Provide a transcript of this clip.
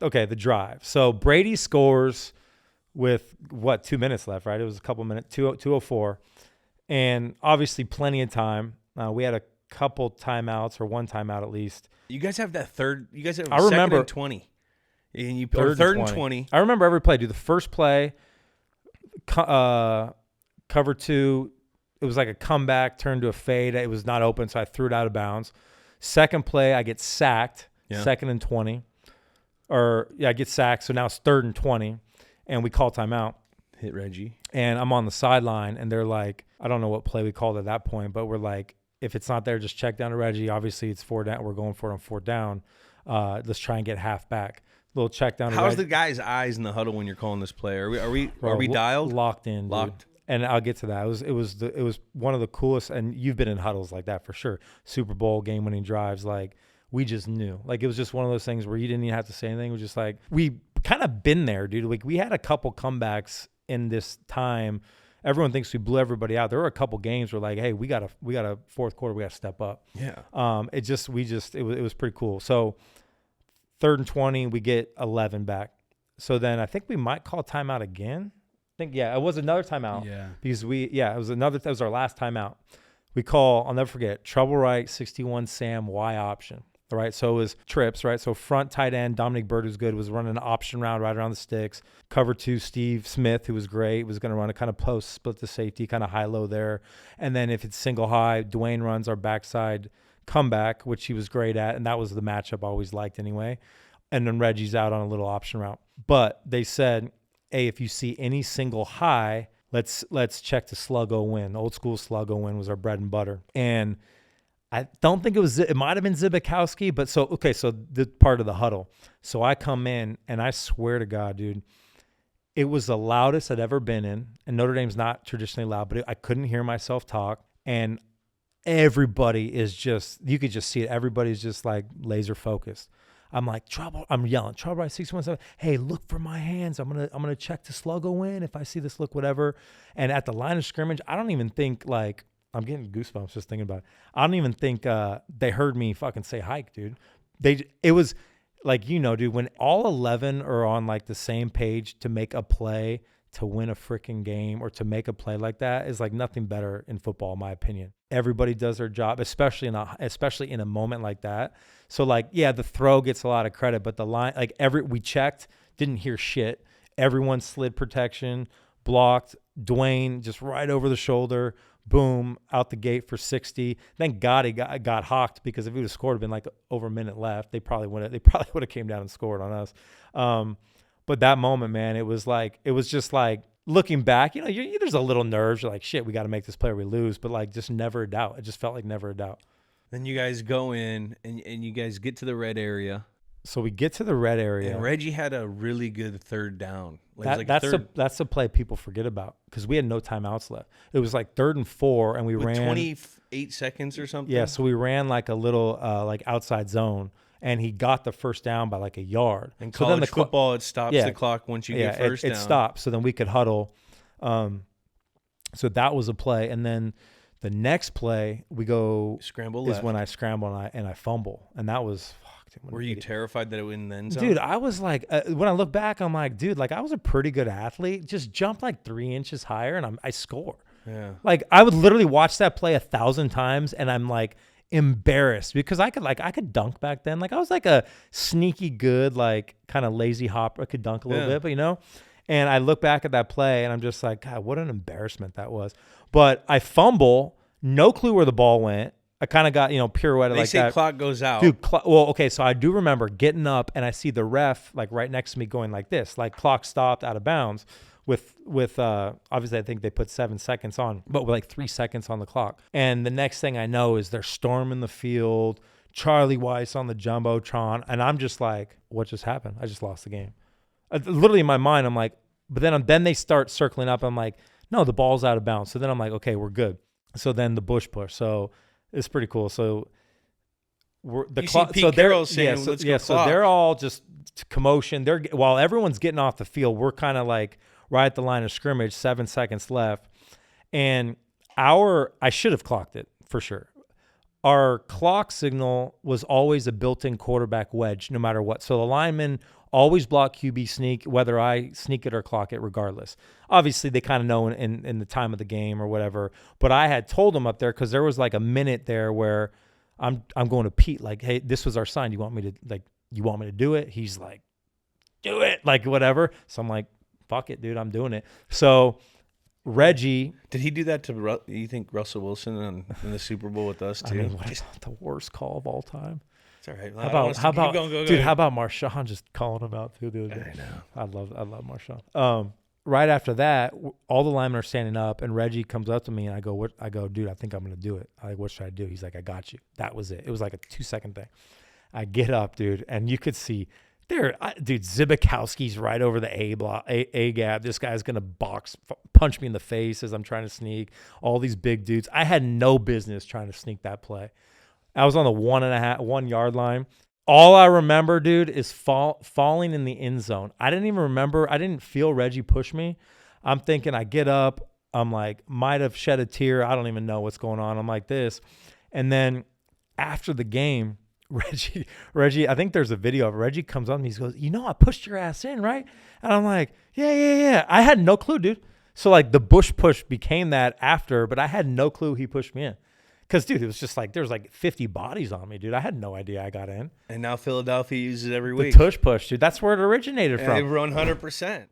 Okay, the drive. So Brady scores with 2 minutes left, right? It was a couple minutes, 2:04. And obviously plenty of time. We had a couple timeouts or one timeout at least. You guys have that third. You guys have I second remember and 20. And you third and 20. I remember every play, dude. The first play, cover 2, it was like a comeback turned to a fade. It was not open, so I threw it out of bounds. Second play, I get sacked, 2nd and 20. I get sacked, so now it's 3rd and 20, and we call timeout. Hit Reggie. And I'm on the sideline, and they're like, I don't know what play we called at that point, but we're like, if it's not there, just check down to Reggie. Obviously, it's 4 down. We're going for it on 4th down. Let's try and get half back. Little check down. How's the guy's eyes in the huddle when you're calling this play? Are we dialed? Locked in. Locked. Dude. And I'll get to that. It was one of the coolest. And you've been in huddles like that for sure. Super Bowl game-winning drives. Like we just knew. Like it was just one of those things where you didn't even have to say anything. It was just like we kind of been there, dude. Like we had a couple comebacks in this time. Everyone thinks we blew everybody out. There were a couple games where like, hey, we got a fourth quarter. We got to step up. Yeah. It was pretty cool. So 3rd and 20, we get 11 back. So then I think we might call timeout again. It was another timeout. Yeah. Because that was our last timeout. We call, I'll never forget, trouble right, 61 Sam, Y option. All right. So it was trips, right? So front tight end, Dominic Bird, who's good, was running an option round right around the sticks. Cover 2, Steve Smith, who was great, was going to run a kind of post, split the safety, kind of high-low there. And then if it's single high, Dwayne runs our backside comeback, which he was great at, and that was the matchup I always liked anyway. And then Reggie's out on a little option route. But they said, hey, if you see any single high, let's check to sluggo win. Old school sluggo win was our bread and butter. And I don't think it might have been Zibikowski, but so the part of the huddle. So I come in, and I swear to God, dude, it was the loudest I'd ever been in. And Notre Dame's not traditionally loud, but I couldn't hear myself talk. And everybody is you could just see it. Everybody's just like laser focused. I'm like, I'm yelling, trouble right, 617. Hey, look for my hands. I'm gonna check to sluggo in. If I see this, look, whatever. And at the line of scrimmage, I don't even think like, I'm getting goosebumps just thinking about it. I don't even think they heard me fucking say hike, dude. It was like, dude, when all 11 are on like the same page to make a play to win a freaking game or to make a play like that is like nothing better in football, in my opinion. Everybody does their job, especially in a moment like that. So like, yeah, the throw gets a lot of credit, but the line, like we checked, didn't hear shit. Everyone slid protection, blocked. Dwayne just right over the shoulder, boom, out the gate for 60. Thank God he got hawked, because if he would have scored, it'd been like over a minute left. They probably would have came down and scored on us. But that moment, man, it was just like looking back, there's a little nerves. You're like, shit, we got to make this play or we lose. But like, just never a doubt. It just felt like never a doubt. Then you guys go in and you guys get to the red area. So we get to the red area. And Reggie had a really good 3rd down. That's the play people forget about, because we had no timeouts left. It was like 3rd and 4, and we ran 28 seconds or something. Yeah, so we ran like a little like outside zone, and he got the first down by like a yard. In college football, it stops the clock once you get first down. It stops, so then we could huddle. So that was a play, and then the next play we go scramble is left. When I scramble and I fumble, and that was. Were you terrified that it wouldn't end zone? Dude, I was like, when I look back, I'm like, dude, like I was a pretty good athlete. Just jump like 3 inches higher and I score. Yeah. Like I would literally watch that play 1,000 times, and I'm like embarrassed because I could dunk back then. Like I was like a sneaky good, like kind of lazy hopper. I could dunk a little bit, but and I look back at that play and I'm just like, God, what an embarrassment that was. But I fumble, no clue where the ball went. I kind of got, pirouetted like that. They say clock goes out. Dude, okay, so I do remember getting up and I see the ref like right next to me going like this, like clock stopped out of bounds with obviously I think they put 7 seconds on, but with like 3 seconds on the clock. And the next thing I know is they're storming the field, Charlie Weiss on the Jumbotron, and I'm just like, what just happened? I just lost the game. Literally in my mind, I'm like, but then they start circling up. I'm like, no, the ball's out of bounds. So then I'm like, okay, we're good. So then the bush push. So it's pretty cool. So so they're all just commotion. While everyone's getting off the field, we're kind of like right at the line of scrimmage, 7 seconds left. And I should have clocked it for sure. Our clock signal was always a built-in quarterback wedge, no matter what. So the linemen always block QB sneak, whether I sneak it or clock it, regardless. Obviously, they kind of know in the time of the game or whatever. But I had told him up there because there was like a minute there where I'm going to Pete like, hey, this was our sign. You want me to do it? He's like, do it, like whatever. So I'm like, fuck it, dude, I'm doing it. So Reggie, did he do that to you think Russell Wilson in the Super Bowl with us too? I mean, what, the worst call of all time. It's all right. How about dude? How about Marshawn just calling him out too? Dude, I know. I love Marshawn. Right after that, all the linemen are standing up, and Reggie comes up to me, and I go, "What?" I go, "Dude, I think I'm gonna do it." I like, "What should I do?" He's like, "I got you." That was it. It was like a 2-second thing. I get up, dude, and you could see there, dude. Zibikowski's right over the A gap. This guy's gonna punch me in the face as I'm trying to sneak. All these big dudes. I had no business trying to sneak that play. I was on the 1 yard line. All I remember, dude, is falling in the end zone. I didn't even remember. I didn't feel Reggie push me. I'm thinking I get up. I'm like, might have shed a tear. I don't even know what's going on. I'm like this. And then after the game, Reggie, I think there's a video of it. Reggie comes on me. He goes, I pushed your ass in, right? And I'm like, yeah. I had no clue, dude. So like the Bush push became that after, but I had no clue he pushed me in. Because, dude, it was just like, there's like 50 bodies on me, dude. I had no idea I got in. And now Philadelphia uses it every week. The tush push, dude. That's where it originated from. 100%.